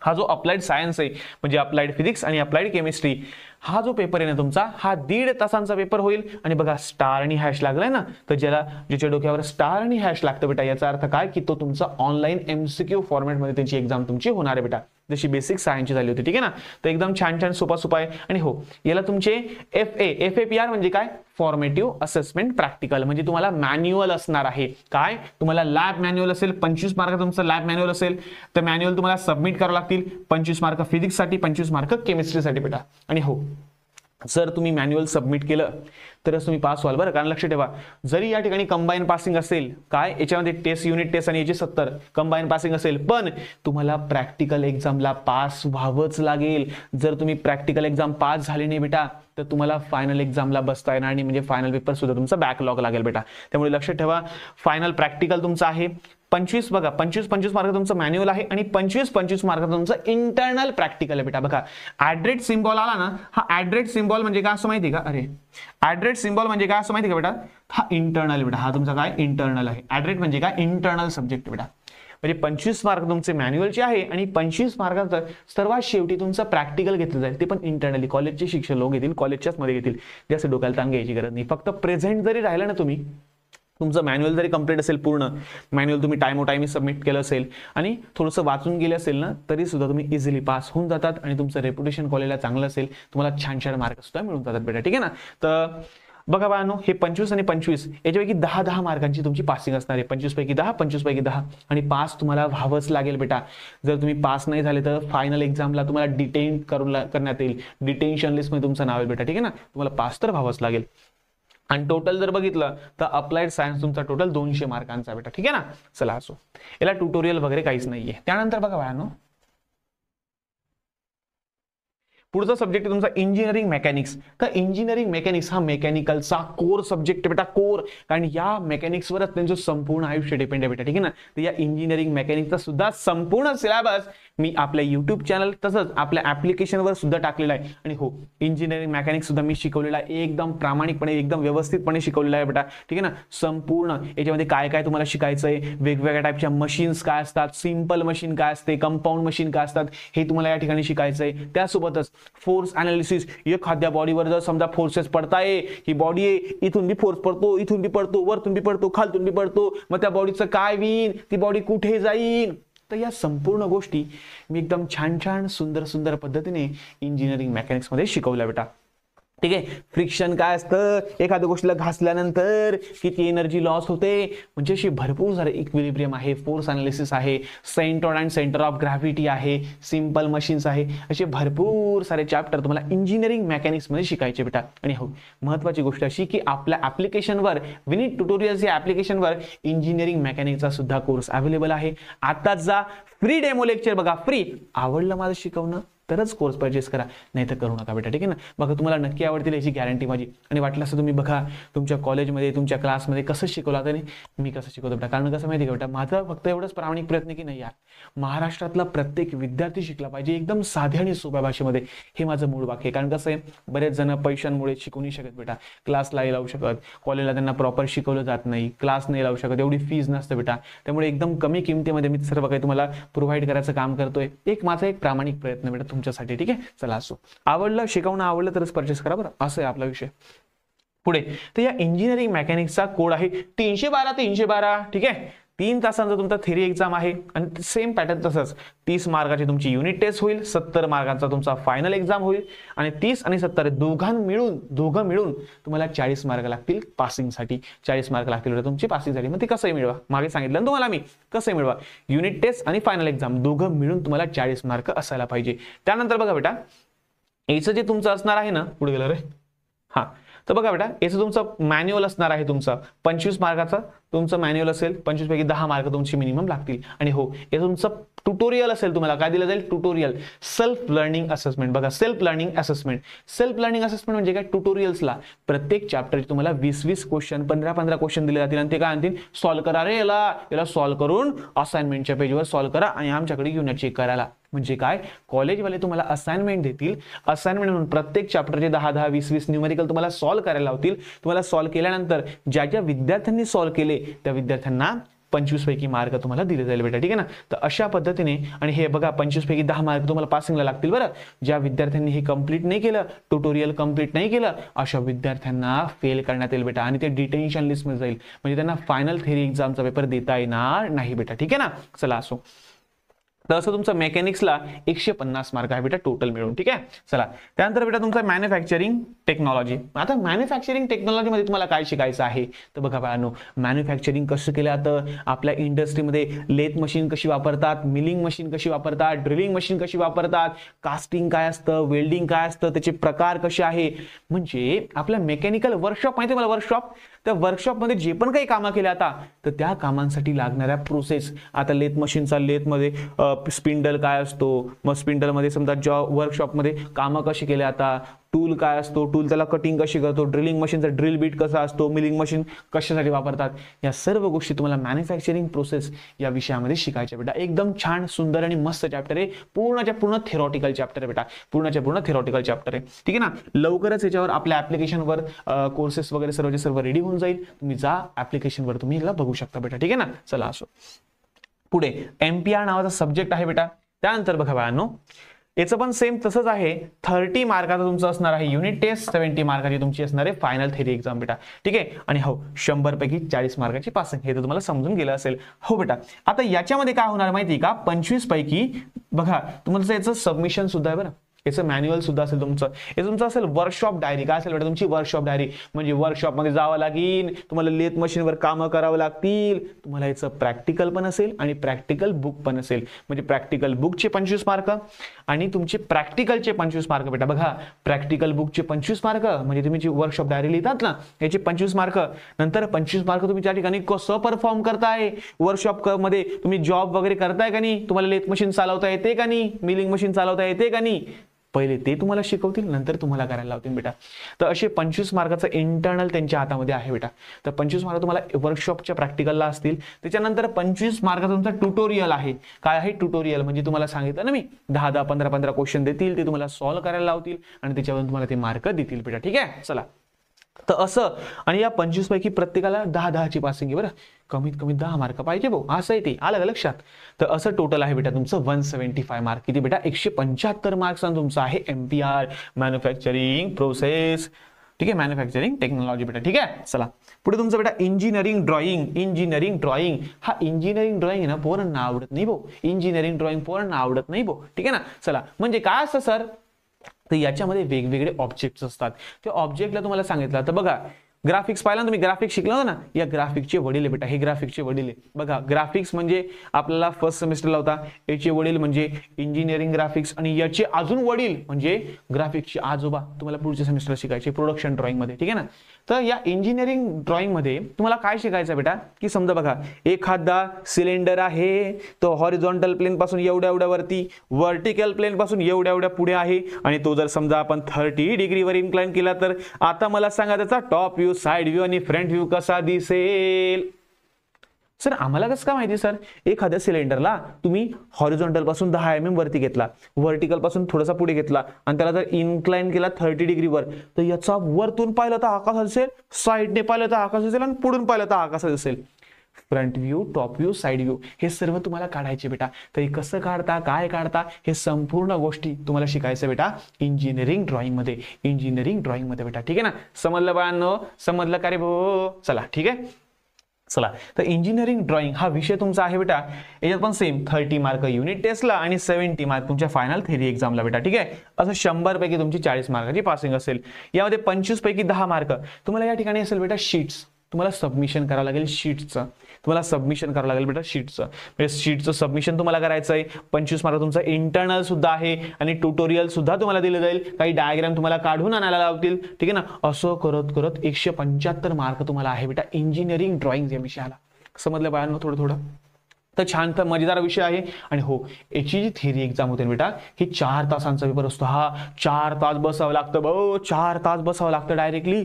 हा जो अप्लाइड सायन्स आहे म्हणजे अप्लाइड फिजिक्स आणि अप्लाइड केमिस्ट्री हा जो पेपर आहे ना तुमचा, हा 1.5 तासांचा पेपर होईल. आणि बघा स्टार आणि हॅश लागलाय ना, तर ज्याच्या डोक्यावर स्टार आणि हॅश लागतं बेटा, याचा अर्थ काय की तो तुमचा ऑनलाईन MCQ फॉर्मॅटमध्ये त्याची एक्झाम तुमची होणार आहे बेटा, जशी बेसिक सायन्सची झाली होती. ठीक आहे ना, तर एकदम छान छान सोपा आहे. आणि हो, याला तुमचे FAPR म्हणजे काय, फॉर्मेटिव्ह असेसमेंट प्रॅक्टिकल, म्हणजे तुम्हाला मॅन्युअल असणार आहे. काय तुम्हाला लॅब मॅन्युअल असेल, 25 मार्क तुमचं लॅब मॅन्युअल असेल, तर मॅन्युअल तुम्हाला सबमिट करावं लागतील. 25 मार्क फिजिक्ससाठी, 25 मार्क केमिस्ट्रीसाठी बेटा. आणि हो, जर तुम्ही मॅन्युअल सबमिट केलं तरच तुम्ही पास व्हाल बरं. कारण लक्ष ठेवा, जरी या ठिकाणी कंबाईन पासिंग असेल, काय याच्यामध्ये टेस्ट, युनिट टेस्ट आणि याचे 70 कंबाईन पासिंग असेल, पण तुम्हाला प्रॅक्टिकल एक्झामला पास व्हावंच लागेल. जर तुम्ही प्रॅक्टिकल एक्झाम पास झाले नाही बेटा, तर तुम्हाला फायनल एक्झामला बसता येणार नाही, म्हणजे फायनल पेपर सुद्धा तुमचा बॅकलॉग लागेल बेटा. त्यामुळे लक्षात ठेवा, फायनल प्रॅक्टिकल तुमचं आहे 25, बघा 25 मार्क तुमचं मॅन्युअल आहे आणि 25 मार्क तुमचं इंटरनल प्रॅक्टिकल आहे बेटा. बघा ॲड्रेट सिम्बॉल आला ना, हा ॲड्रेट सिम्बॉल म्हणजे काय असं माहिती का, अरे ॲड्रेट सिम्बॉल म्हणजे काय असं माहिती का बेटा, हा इंटरनल बेटा, हा तुमचा काय इंटरनल आहे. ॲड्रेट म्हणजे काय, इंटरनल सब्जेक्ट बेटा. म्हणजे 25 मार्क तुमचे मॅन्युअलचे आहे आणि 25 मार्कांचं सर्वात शेवटी तुमचं प्रॅक्टिकल घेतलं जाईल, ते पण इंटरनली कॉलेजचे शिक्षक लोक घेतील, कॉलेजच्याच मध्ये घेतील. जास्त डोक्याला ताण घ्यायची गरज नाही. फक्त प्रेझेंट जरी राहिलं ना तुम्ही, तुमचं मॅन्युअल जरी कंप्लीट असेल, पूर्ण मॅन्युअल तुम्ही टाइमी सबमिट केलं असेल आणि थोडंसं वाचून गेले असेल ना, तरी सुद्धा तुम्ही इझिली पास होऊन जातात आणि तुमचं रेप्युटेशन कॉलेजला चांगलं असेल, तुम्हाला छान मार्क सुद्धा मिळून जातात बेटा. ठीक आहे ना, तर बघा बाळांनो, हे 25 आणि 25 याच्यापैकी 10 मार्कांची तुमची पासिंग असणार आहे. 25 पैकी 10 आणि पास तुम्हाला व्हावंच लागेल बेटा. जर तुम्ही पास नाही झाले तर फायनल एक्झामला तुम्हाला डिटेन करण्यात येईल, डिटेन्शन लिस्टमध्ये तुमचं नाव आहे बेटा. ठीक आहे ना, तुम्हाला पास तर व्हावंच लागेल. आणि टोटल जर बघितलं तर अप्लाइड सायन्स तुमचा टोटल 200 मार्कांचा बेटा. ठीक आहे ना, चला असो, याला ट्युटोरियल वगैरे काहीच नाहीये. त्यानंतर बघा बाळांनो, पुढचा सब्जेक्ट आहे तुमचा इंजिनिअरिंग मेकॅनिक्स. तर इंजिनिअरिंग मेकॅनिक्स हा मेकॅनिकलचा कोर सब्जेक्ट बेटा, कोर. कारण या मेकॅनिक्सवरच त्यांचं संपूर्ण आयुष्य डिपेंड आहे बेटा. ठीक आहे ना, तर या इंजिनिअरिंग मेकॅनिक्सचा सुद्धा संपूर्ण सिलेबस मी आपल्या युट्यूब चॅनल तसंच आपल्या ऍप्लिकेशनवर सुद्धा टाकलेला आहे. आणि हो, इंजिनिअरिंग मेकॅनिक्स सुद्धा मी शिकवलेला आहे, एकदम प्रामाणिकपणे, एकदम व्यवस्थितपणे शिकवलेला आहे बेटा. ठीक आहे ना, संपूर्ण याच्यामध्ये काय काय तुम्हाला शिकायचंय, वेगवेगळ्या टाईपच्या मशीन्स काय असतात, सिंपल मशीन काय असते, कंपाऊंड मशीन काय असतात, हे तुम्हाला या ठिकाणी शिकायचंय. त्यासोबतच फोर्स अनालिसिस, एखाद्या बॉडीवर जर समजा फोर्सेस पडताय, ही बॉडी आहे, इथून बी फोर्स पडतो, इथून बी पडतो, वरतून बी पडतो, खालतून बी पडतो, मग त्या बॉडीचं काय होईल, ती बॉडी कुठे जाईल. तर या संपूर्ण गोष्टी मी एकदम छान सुंदर पद्धतीने इंजिनिअरिंग मेकॅनिक्स मध्ये शिकवल्या बेटा. ठीक आहे, फ्रिक्शन काय असतं, एखाद्या गोष्टीला घासल्यानंतर किती एनर्जी लॉस होते, म्हणजे अशी भरपूर सारे इक्विलिब्रियम आहे, फोर्स अनालिसिस आहे, centre and centre of gravity आहे, सिंपल मशीन्स आहे, असे भरपूर सारे चॅप्टर तुम्हाला इंजिनिअरिंग मेकॅनिक्स मध्ये शिकायचे बेटा. आणि हो, महत्वाची गोष्ट अशी की आपल्या ऍप्लिकेशनवर, विनीत ट्युटोरियल्स या ऍप्लिकेशनवर इंजिनिअरिंग मेकॅनिक्सचा सुद्धा कोर्स अवेलेबल आहे. आताच जा, फ्री डेमो लेक्चर बघा, फ्री. आवडलं माझं शिकवणं तरच कोर्स परचेस करा, नाही तर करू नका बेटा. ठीक आहे ना, बघा तुम्हाला नक्की आवडतील याची गॅरंटी माझी. आणि वाटलं असं तुम्ही बघा तुमच्या कॉलेजमध्ये, तुमच्या क्लासमध्ये कसं शिकवलं तर मी कसं शिकवतो बेटा. कारण कसं माहिती का बेटा, माझा फक्त एवढंच प्रामाणिक प्रयत्न की नाही यार, महाराष्ट्रातला प्रत्येक विद्यार्थी शिकला पाहिजे एकदम साध्या आणि सोप्या भाषेमध्ये, हे माझं मूळ वाक्य आहे. कारण कसं आहे, बरेच जण पैशांमुळे शिकू नाही शकत बेटा, क्लास नाही लावू शकत, कॉलेजला त्यांना प्रॉपर शिकवलं जात नाही, क्लास नाही लावू शकत, एवढी फीज नसतं बेटा. त्यामुळे एकदम कमी किमतीमध्ये मी सर्व काही तुम्हाला प्रोव्हाइड करायचं काम करतोय. माझा एक प्रामाणिक प्रयत्न बेटा तुमच्यासाठी. ठीक आहे, चला असो, आवडलं, शिकवणं आवडलं तरच परचेस करा बरं, असं आहे आपला विषय. पुढे तर या इंजिनिअरिंग मेकॅनिक्सचा कोड आहे 312. ठीक आहे, 3 तासांचा तुमचा थेरी एक्झाम आहे आणि सेम पॅटर्न तसंच 30 मार्काची तुमची युनिट टेस्ट होईल, 70 मार्कांचा तुमचा फायनल एक्झाम होईल आणि 30 आणि 70 दोघं मिळून तुम्हाला 40 मार्क लागतील पासिंगसाठी. 40 मार्क लागतील तुमची पासिंगसाठी. मग ते कसंही मिळवा, मागे सांगितलं ना तुम्हाला मी, कसंही मिळवा, युनिट टेस्ट आणि फायनल एक्झाम दोघं मिळून तुम्हाला 40 मार्क असायला पाहिजे. त्यानंतर बघा बेटा, याचं जे तुमचं असणार आहे ना, पुढे गेलं रे, हा, तर बघा बेटा, याचं तुमचं मॅन्युअल असणार आहे तुमचं 25 मार्काचं तुमचं मॅन्युअल असेल. 25 पैकी 10 मार्क तुमची मिनिमम लागतील. आणि हो, हे तुमचं ट्युटोरियल असेल, तुम्हाला काय दिलं जाईल, ट्युटोरियल, सेल्फ लर्निंग असेसमेंट. बघा, सेल्फ लर्निंग असेसमेंट म्हणजे काय, ट्युटोरियल्सला प्रत्येक चॅप्टरचे तुम्हाला 20 क्वेश्चन, 15 क्वेश्चन दिले जातील आणि ते काय आणतील, सॉल्व्ह करा रे, याला सॉल्व्ह करून असाइनमेंटच्या पेजवर सॉल्व्ह करा आणि आमच्याकडे घेऊन चेक करायला. म्हणजे काय, कॉलेजवाले तुम्हाला असाइनमेंट देतील, असाइनमेंट म्हणून प्रत्येक चॅप्टरचे 10, 20 न्यूमेरिकल तुम्हाला सॉल्व्ह करायला लावतील. तुम्हाला सॉल्व्ह केल्यानंतर ज्या विद्यार्थ्यांनी सॉल्व्ह केले त्या विद्यार्थ्यांना 25 पैकी मार्क तुम्हाला दिले जाईल बेटा, ठीक आहे ना. तर अशा पद्धतीने, आणि हे बघा 25 पैकी 10 मार्क तुम्हाला पासिंगला लागतील बरं. ज्या विद्यार्थ्यांनी हे कंप्लीट नाही केलं, ट्युटोरियल कंप्लीट नाही केलं, अशा विद्यार्थ्यांना फेल करण्यात येईल बेटा, आणि ते डिटेन्शन लिस्टमध्ये जाईल, म्हणजे त्यांना फायनल थेरी एक्झामचा पेपर देता येणार नाही बेटा, ठीक आहे ना. चला असो. तर असं तुमचं मेकॅनिक्सला 150 मार्क आहे बेटा टोटल मिळून, ठीक आहे. चला त्यानंतर बेटा तुमचं मॅन्युफॅक्चरिंग टेक्नॉलॉजी. आता मॅन्युफॅक्चरिंग टेक्नॉलॉजीमध्ये तुम्हाला काय शिकायचं आहे, तर बघा बाळांनो, मॅन्युफॅक्चरिंग कसं केलं जातं, आपल्या इंडस्ट्रीमध्ये लेथ मशीन कशी वापरतात, मिलिंग मशीन कशी वापरतात, ड्रिलिंग मशीन कशी वापरतात, कास्टिंग काय असतं, वेल्डिंग काय असतं, त्याचे प्रकार कसे आहे. म्हणजे आपल्या मेकॅनिकल वर्कशॉप माहिती आहे मला, वर्कशॉप, त्या वर्कशॉपमध्ये जे पण काही कामं केले आता, तर त्या कामांसाठी लागणाऱ्या प्रोसेस, आता लेथ मशीनचा लेथमध्ये स्पिंडल काय असतो, मग स्पिंडलमध्ये समजा जॉब वर्कशॉपमध्ये कामं कशी केले आता, टूल काय असतो, टूल त्याला कटिंग कशी करतो, ड्रिलिंग मशीनचा ड्रिल बीट कसा असतो, मिलिंग मशीन कशासाठी वापरतात, या सर्व गोष्टी तुम्हाला मॅन्युफॅक्चरिंग प्रोसेस या विषयामध्ये शिकायच्या बेटा. एकदम छान सुंदर आणि मस्त चॅप्टर आहे, पूर्णच्या पूर्ण थेरॉटिकल चॅप्टर आहे बेटा, पूर्णच्या पूर्ण थेरॉटिकल चॅप्टर आहे, ठीक आहे ना. लवकरच याच्यावर आपल्या ऍप्लिकेशनवर कोर्सेस वगैरे सर्वचे सर्व रेडी होऊन जाईल, तुम्ही जा ऍप्लिकेशनवर, तुम्ही याला बघू शकता बेटा, ठीक आहे ना. चला असो. पुढे MPR नावाचा सब्जेक्ट आहे बेटा. त्यानंतर बघा बाळांनो, याचं पण सेम तसंच आहे, 30 मार्काचं तुमचं असणार आहे युनिट टेस्ट, 70 मार्काची तुमची असणार आहे फायनल थेरी एक्झाम बेटा, ठीक आहे. आणि हो 100 पैकी 40 मार्काची पासिंग, हे तर तुम्हाला समजून गेलं असेल. हो बेटा, आता याच्यामध्ये काय होणार माहिती का, 25 पैकी बघा तुम्हाला याचं सबमिशन सुद्धा आहे बरं, याचं मॅन्युअल सुद्धा असेल तुमचं, हे तुमचं असेल वर्कशॉप डायरी. काय असेल बेटा तुमची वर्कशॉप डायरी, म्हणजे वर्कशॉपमध्ये जावं लागेल, तुम्हाला लेथ मशीनवर कामं करावं लागतील, तुम्हाला याचं प्रॅक्टिकल पण असेल आणि प्रॅक्टिकल बुक पण असेल. म्हणजे प्रॅक्टिकल बुकचे 25 मार्क आणि तुमचे प्रॅक्टिकलचे 25 मार्क बेटा. बघा प्रॅक्टिकल बुकचे 25 मार्क म्हणजे तुम्ही जी वर्कशॉप डायरी लिहितात ना, याचे 25 मार्क, नंतर 25 मार्क तुम्ही त्या ठिकाणी कसं परफॉर्म करताय, वर्कशॉप मध्ये तुम्ही जॉब वगैरे करताय का नाही, तुम्हाला लेथ मशीन चालवता येते का नाही, मिलिंग मशीन चालवता येते का नाही, पहिले ते तुम्हाला शिकवतील, नंतर तुम्हाला करायला लावतील बेटा. तर असे 25 मार्काचं इंटरनल त्यांच्या हातामध्ये आहे बेटा. तर 25 मार्क तुम्हाला वर्कशॉपच्या प्रॅक्टिकलला असतील. त्याच्यानंतर 25 मार्काचा तुमचा ट्युटोरियल आहे. काय आहे ट्युटोरियल, म्हणजे तुम्हाला सांगितलं ना मी 10-10, 15-15 क्वेश्चन देतील, ते तुम्हाला सॉल्व्ह करायला लावतील आणि त्याच्यावर तुम्हाला ते मार्क देतील बेटा, ठीक आहे. चला तर असं, आणि या 25 पैकी प्रत्येकाला 10-10ची पासिंग आहे बरं, कमीत कमी 10 मार्क पाहिजे भाऊ, असं आहे ते, आलं लक्षात. तर असं टोटल आहे बेटा तुमचं 175 मार्क. किती बेटा, 175 मार्क्स तुमचं आहे MPR मॅन्युफॅक्चरिंग प्रोसेस, ठीक आहे, मॅन्युफॅक्चरिंग टेक्नॉलॉजी बेटा, ठीक आहे. चला पुढे तुमचं बेटा इंजिनिअरिंग ड्रॉइंग. इंजिनिअरिंग ड्रॉइंग, हा इंजिनिअरिंग ड्रॉइंग आहे ना, पोरांना आवडत नाही भाऊ, इंजिनिअरिंग ड्रॉइंग पोरांना आवडत नाही भाऊ, ठीक आहे ना. चला म्हणजे काय असतं सर, तर याच्यामध्ये वेगवेगळे ऑब्जेक्ट्स असतात. त्या ऑब्जेक्टला तुम्हाला सांगितलं, तर बघा ग्राफिक्स पाहिला तुम्ही, ग्राफिक्स शिकला होता ना, या ग्राफिक्सचे वडील आहे बेटा, हे ग्राफिक्सचे वडील आहे. बघा ग्राफिक्स म्हणजे आपल्याला फर्स्ट सेमिस्टरला होता, याचे वडील म्हणजे इंजिनिअरिंग ग्राफिक्स, आणि याचे अजून वडील म्हणजे ग्राफिक्सचे आजोबा, तुम्हाला पुढच्या सेमिस्टरला शिकायचे प्रोडक्शन ड्रॉइंग मध्ये, ठीक आहे ना. तर या इंजिनिअरिंग ड्रॉइंग मध्ये तुम्हाला काय शिकायचं बेटा, की समजा बघा एखादा सिलेंडर आहे, तो हॉरिझॉन्टल प्लेन पासून एवढ्या एवढ्या वरती, व्हर्टिकल प्लेन पासून एवढ्या एवढ्या पुढे आहे, आणि तो जर समजा आपण 30 डिग्रीवर इन्क्लाइन केला, तर आता मला सांगा त्याचा टॉप व्ह्यू, साइड व्ह्यू आणि फ्रंट व्ह्यू कसा दिसेल. सर आम्हाला कसं काय माहिती सर, एखाद्या सिलेंडरला तुम्ही हॉरिझॉन्टल पासून 10 mm वरती घेतला, व्हर्टिकल पासून थोडासा पुढे घेतला, आणि त्याला जर इन्क्लाइन केला 30 डिग्रीवर, तर याचा वरतून पाहिलं तर आकाश दिसेल, साइडने पाहिलं तर आकाश दिसेल, आणि पुढून पाहिलं तर आकाश दिसेल. Front view, top view, side view हे सर्व तुम्हाला काढायचे बेटा. तरी कसं काढता, काय काढता, हे संपूर्ण गोष्टी तुम्हाला शिकायचं बेटा इंजिनिअरिंग ड्रॉइंग मध्ये, इंजिनिअरिंग ड्रॉइंग मध्ये बेटा, ठीक आहे ना. समजलं बाळांनो, समजलं का रे भाऊ. चला ठीक आहे. चला तर इंजिनिअरिंग ड्रॉइंग हा विषय तुमचा आहे बेटा. याच्यात पण सेम 30 मार्क युनिट टेस्टला आणि 70 मार्क तुमच्या फायनल थेरी एक्झामला बेटा, ठीक आहे. असं 100 पैकी तुमची 40 मार्काची पासिंग असेल. यामध्ये 25 पैकी 10 मार्क तुम्हाला या ठिकाणी असेल बेटा शीट्स, तुम्हाला सबमिशन करावं लागेल शीट्सचं, तुम्हाला सबमिशन करावं लागेल बेटा शीट्सचं. म्हणजे शीट्सचं सबमिशन तुम्हाला करायचं आहे. 25 मार्क तुमचा इंटरनल सुद्धा आहे आणि ट्युटोरियल सुद्धा तुम्हाला दिलं जाईल, काही डायग्राम तुम्हाला काढून आणायला लावतील, ठीक आहे ना. असं करत करत 175 मार्क तुम्हाला आहे बेटा इंजिनिअरिंग ड्रॉइंग या विषयाला. समजलं बाळांनो थोडं थोडं. तर छान तर मजेदार विषय आहे. आणि हो याची जी थेरी एक्झाम होते बेटा, ही 4 तासांचा पेपर असतो. हा 4 तास बसावं लागतं भाऊ, 4 तास बसावं लागतं डायरेक्टली.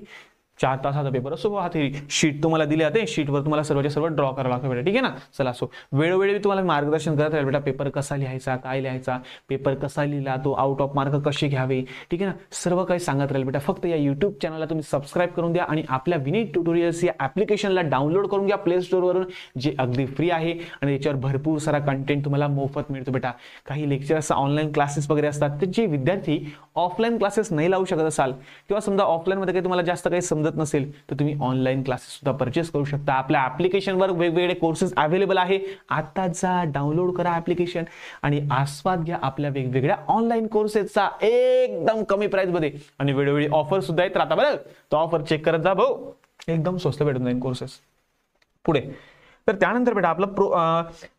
4 तासाचा पेपर असतो हा थेरी. शीट तुम्हाला दिली जाते, शीटवर तुम्हाला सर्वच्या सर्व ड्रॉ करावं लागतं बेटा, ठीक आहे ना. चला सो वेळोवेळी तुम्हाला मार्गदर्शन करत राहील बेटा, पेपर कसा लिहायचा, काय लिहायचा, पेपर कसा लिहिला, तो आउट ऑफ मार्क कसे घ्यावे, ठीक आहे ना, सर्व काही सांगत राहील बेटा. फक्त या यूट्यूब चॅनलला तुम्ही सबस्क्राईब करून द्या आणि आपल्या विनीत ट्युटोरियल्स या ॲप्लिकेशनला डाउनलोड करून घ्या प्ले स्टोअरवरून, जे अगदी फ्री आहे आणि याच्यावर भरपूर सारा कंटेंट तुम्हाला मोफत मिळतो बेटा. काही लेक्चर्स ऑनलाईन क्लासेस वगैरे असतात, तर जे विद्यार्थी ऑफलाईन क्लासेस नाही लावू शकत असाल किंवा समजा ऑफलाईनमध्ये काही तुम्हाला जास्त काही समजत नसेल तर तुम्ही ऑनलाईन क्लासेस सुद्धा परचेस करू शकता. आपल्या ॲप्लिकेशनवर वेगवेगळे कोर्सेस अवेलेबल आहे. आता जा डाउनलोड करा ॲप्लिकेशन आणि आस्वाद घ्या आपल्या वेगवेगळ्या ऑनलाईन कोर्सेसचा एकदम कमी प्राइसमध्ये. आणि वेळोवेळी ऑफर सुद्धा आहेत राहता बरं, तो ऑफर चेक करत जा भाऊ, एकदम स्वस्त भेटून जाईल कोर्सेस. पुढे तर त्यानंतर बेटा आपलं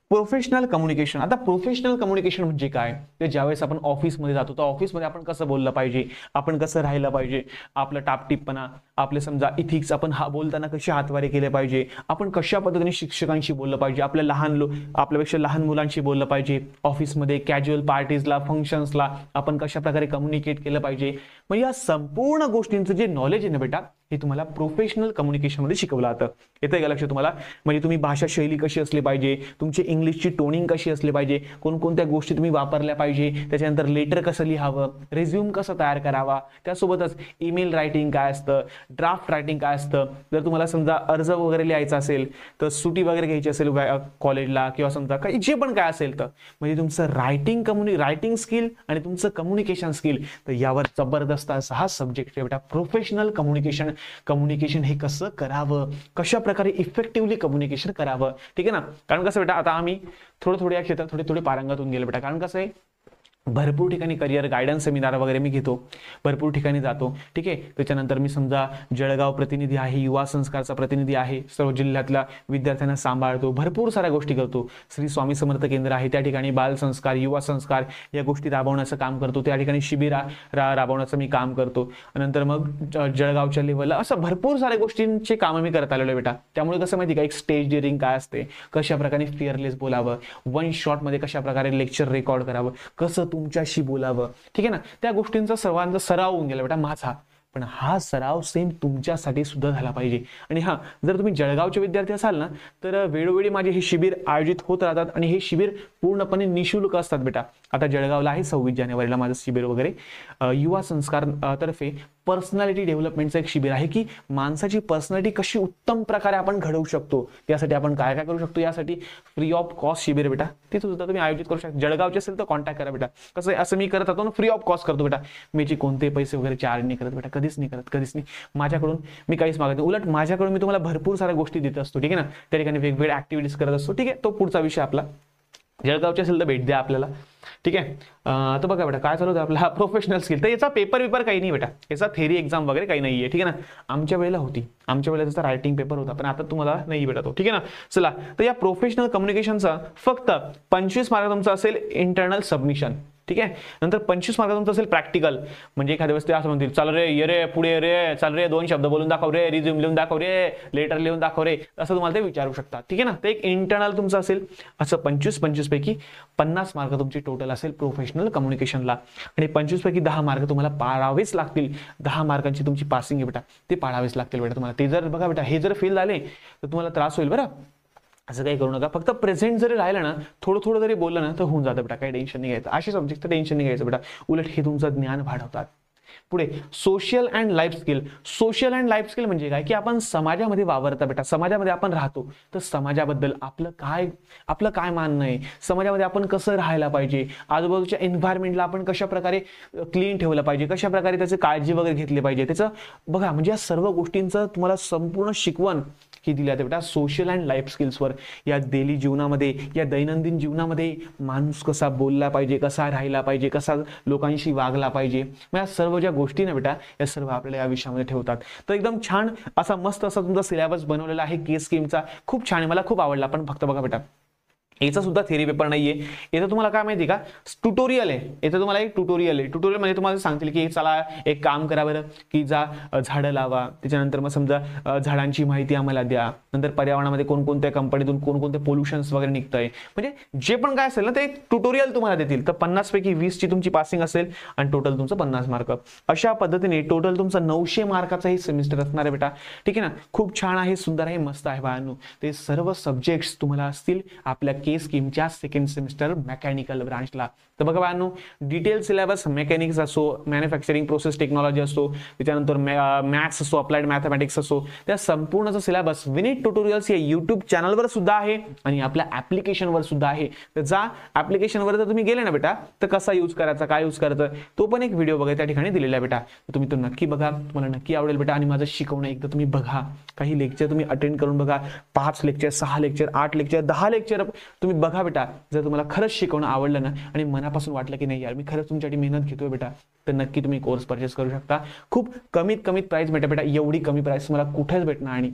प्रोफेशनल कम्युनिकेशन. आता प्रोफेशनल कम्युनिकेशन म्हणजे काय, ते ज्यावेळेस आपण ऑफिसमध्ये जातो तर ऑफिसमध्ये आपण कसं बोललं पाहिजे, आपण कसं राहिलं पाहिजे, आपलं टापटीपणा, आपले समजा इथिक्स, आपण बोलताना कसे हातवारे केले पाहिजे, आपण कशा पद्धतीने शिक्षकांशी बोललं पाहिजे, आपल्यापेक्षा लहान मुलांशी बोललं पाहिजे, ऑफिसमध्ये कॅज्युअल पार्टीजला, फंक्शन्सला आपण कशा प्रकारे कम्युनिकेट केलं पाहिजे. मग या संपूर्ण गोष्टींचं जे नॉलेज आहे ना बेटा, हे तुम्हाला प्रोफेशनल कम्युनिकेशनमध्ये शिकवलं जातं. येतं का लक्षात तुम्हाला? म्हणजे तुम्ही भाषा शैली कशी असली पाहिजे, तुमची इंग्लिशची टोनिंग कशी असली पाहिजे, कोणकोणत्या गोष्टी तुम्ही वापरल्या पाहिजे, त्याच्यानंतर लेटर कसं लिहावं, रिझ्यूम कसं तयार करावा, त्यासोबतच ईमेल रायटिंग काय असतं, ड्राफ्ट रायटिंग काय असतं, जर तुम्हाला समजा अर्ज वगैरे लिहायचा असेल तर सुटी वगैरे घ्यायची असेल कॉलेजला किंवा समजा काही जे पण काय असेल तर म्हणजे तुमचं रायटिंग स्किल आणि तुमचं कम्युनिकेशन स्किल, तर यावर जबरदस्त असा हा सब्जेक्ट आहे बेटा, प्रोफेशनल कम्युनिकेशन. कम्युनिकेशन हे कसं करावं, कशा प्रकारे इफेक्टिव्हली कम्युनिकेशन करावं, ठीक आहे ना. कारण कसं बेटा आता आम्ही थोडे या क्षेत्रात थोडे पारंगत होऊन गेलो बेटा. कारण कसं आहे, भरपूर ठिकाणी करिअर गायडन्स सेमिनार वगैरे मी घेतो, भरपूर ठिकाणी जातो, ठीक आहे. त्याच्यानंतर मी समजा जळगाव प्रतिनिधी आहे, युवा संस्कारचा प्रतिनिधी आहे, सर्व जिल्ह्यातल्या विद्यार्थ्यांना सांभाळतो, भरपूर साऱ्या गोष्टी करतो. श्री स्वामी समर्थ केंद्र आहे, त्या ठिकाणी बाल संस्कार, युवा संस्कार या गोष्टी राबवण्याचं काम करतो, त्या ठिकाणी शिबिर राबवण्याचं मी काम करतो. नंतर मग जळगावच्या लेवलला असं भरपूर साऱ्या गोष्टींचे कामं मी करत आलेलो आहे बेटा. त्यामुळे कसं माहिती का, एक स्टेज डिअरिंग काय असते, कशा प्रकारे फिअरलेस बोलावं, वन शॉटमध्ये कशा प्रकारे लेक्चर रेकॉर्ड करावं, कसं तुमच्याशी बोलावं, ठीक आहे ना, त्या गोष्टींचा सर्वांचा सराव होऊन गेला बेटा माझा. पण हा सराव सेम तुमच्यासाठी सुद्धा झाला पाहिजे. आणि हा जर तुम्ही जळगावचे विद्यार्थी असाल ना तर वेळोवेळी माझे हे शिबिर आयोजित होत राहतात आणि हे शिबिर पूर्णपणे निशुल्क असतात बेटा. आता जळगावला आहे 26 जानेवारीला माझं शिबिर वगैरे, युवा संस्कार तर्फे पर्सनॅलिटी डेव्हलपमेंटचं एक शिबिर आहे की माणसाची पर्सनॅलिटी कशी उत्तम प्रकारे आपण घडवू शकतो, त्यासाठी आपण काय काय करू शकतो, यासाठी फ्री ऑफ कॉस्ट शिबिर बेटा ते सुद्धा तुम्ही आयोजित करू शकता. जळगावचे असेल तर कॉन्टॅक्ट करा बेटा. कसं आहे, असं मी करत होतो ना, फ्री ऑफ कॉस्ट करतो बेटा. मी कोणते पैसे वगैरे चार्ज नाही करत बेटा, कधीच नाही. माझ्याकडून मी काहीच मागत नाही, उलट माझ्याकडून मी तुम्हाला भरपूर साऱ्या गोष्टी देत असतो, ठीक आहे ना. त्या ठिकाणी वेगवेगळ्या ऍक्टिव्हिटीज करत असतो, ठीक आहे. तो पुढचा विषय आपला. जळगावचे असेल तर भेट द्या आपल्याला, ठीक आहे. तर बघा बेटा काय चालू होतं आपला प्रोफेशनल स्किल. तर याचा पेपर काही नाही बेटा, याचा थेरी एक्झाम वगैरे काही नाहीये, ठीक आहे ना. आमच्या वेळेला होती, आमच्या वेळेला त्याचा रायटिंग पेपर होता, पण आता तुम्हाला नाही बेटा तो, ठीक आहे ना. चला, तर या प्रोफेशनल कम्युनिकेशनचा फक्त 25 मार्क तुमचा असेल इंटरनल सबमिशन, ठीक आहे. नंतर 25 मार्क तुमचं असेल प्रॅक्टिकल. म्हणजे एखाद्या वेळेस ते असं म्हणतील, चल रे ये रे पुढे रे, चल रे 2 शब्द बोलून दाखव रे, रिझ्यूम लिहून दाखव रे, लेटर लिहून दाखव रे, असं तुम्हाला ते विचारू शकतात, ठीक आहे ना. ते एक इंटरनल तुमचं असेल. असं 25 पैकी 50 मार्क तुमची टोटल असेल प्रोफेशनल कम्युनिकेशनला. आणि 25 पैकी 10 मार्क तुम्हाला पाळावेच लागतील. 10 मार्कांची तुमची पासिंग आहे बेटा, ते पाळावेच लागतील बेटा तुम्हाला. ते जर बघा बेटा, हे जर फेल झाले तर तुम्हाला त्रास होईल बरं. असं काही करू नका, फक्त प्रेझेंट जरी राहिलं ना, थोडं जरी बोललं ना तर होऊन जातं बेटा, काही टेन्शन नाही घ्यायचं. असे सब्जेक्ट टेन्शन नाही घ्यायचं बेटा, उलट हे तुमचं ज्ञान वाढवतात. पुढे social and life skill. Social and life skill म्हणजे काय की आपण समाजामध्ये वावरता बेटा, समाजामध्ये आपण राहतो, तर समाजाबद्दल आपलं काय मानणं आहे, समाजामध्ये आपण कसं राहायला पाहिजे, आजूबाजूच्या एन्व्हायरमेंटला आपण कशा प्रकारे क्लीन ठेवलं पाहिजे, कशा प्रकारे त्याची काळजी वगैरे घेतली पाहिजे, त्याचं बघा म्हणजे या सर्व गोष्टींचं तुम्हाला संपूर्ण शिकवण ही दिली जाते बेटा सोशल अँड लाईफ स्किल्सवर. या डेली जीवनामध्ये, या दैनंदिन जीवनामध्ये माणूस कसा बोलला पाहिजे, कसा राहिला पाहिजे, कसा लोकांशी वागला पाहिजे, मग या सर्व ज्या गोष्टी ना बेटा, या सर्व आपल्याला या विषयामध्ये ठेवतात. तर एकदम छान असा मस्त असा तुमचा सिलेबस बनवलेला आहे के स्कीमचा, खूप छान आहे, मला खूप आवडला. पण फक्त बघा बेटा, याचा सुद्धा थेरी पेपर नाहीये. याचं तुम्हाला काय माहिती का, ट्युटोरियल आहे. याचं तुम्हाला एक ट्युटोरियल आहे. ट्युटोरियल म्हणजे तुम्हाला सांगतील की चला एक काम करा बरं, की जा झाडं लावा, त्याच्यानंतर मग समजा झाडांची माहिती आम्हाला द्या, नंतर पर्यावरणामध्ये कोणकोणत्या कंपनीतून कोणकोणते पोल्युशन्स वगैरे निघतंय, म्हणजे जे पण काय असेल ना ते ट्युटोरियल तुम्हाला देतील. तर 50 पैकी 20 ची तुमची पासिंग असेल आणि टोटल तुमचं 50 मार्क. अशा पद्धतीने टोटल तुमचं 900 मार्काचा हे सेमिस्टर असणार आहे बेटा. ठीक आहे ना. खूप छान आहे, सुंदर आहे, मस्त आहे बाळांनो. ते सर्व सब्जेक्ट्स तुम्हाला असतील आपल्या स्कीमच्या सेकंड सेमिस्टर मेकॅनिकल ब्रांचला. तर बघा बाळांनो, डिटेल सिलेबस मेकॅनिक्स असो, मॅन्युफॅक्चरिंग प्रोसेस टेक्नॉलॉजी असो, त्याच्यानंतर मॅथ्स असो, अप्लाइड मॅथमॅटिक्स असो, त्या संपूर्णचा सिलेबस विनीत ट्युटोरियल्स या युट्यूब चॅनलवर सुद्धा आहे आणि आपल्या ऍप्लिकेशनवर सुद्धा आहे. तर जा ऍप्लिकेशनवर जर तुम्ही गेले ना बेटा, तर कसा यूज करायचा, काय यूज करायचं, तो पण एक व्हिडिओ बघा त्या ठिकाणी दिलेला आहे बेटा. तर तुम्ही तो नक्की बघा, तुम्हाला नक्की आवडेल बेटा. आणि माझं शिकवणं एकदा तुम्ही बघा, काही लेक्चर तुम्ही अटेंड करून बघा. 5 लेक्चर, 6 लेक्चर, 8 लेक्चर, 10 लेक्चर तुम्ही बघा बेटा. जर तुम्हाला खरंच शिकवणं आवडलं ना आणि मनापासून वाटलं की नाही यार मी खरंच तुमच्यासाठी मेहनत घेतोय बेटा, तर नक्की तुम्ही कोर्स परचेस करू शकता. खूप कमीत प्राइस भेटा बेटा. एवढी कमी प्राइस मला कुठेच भेटणार आणि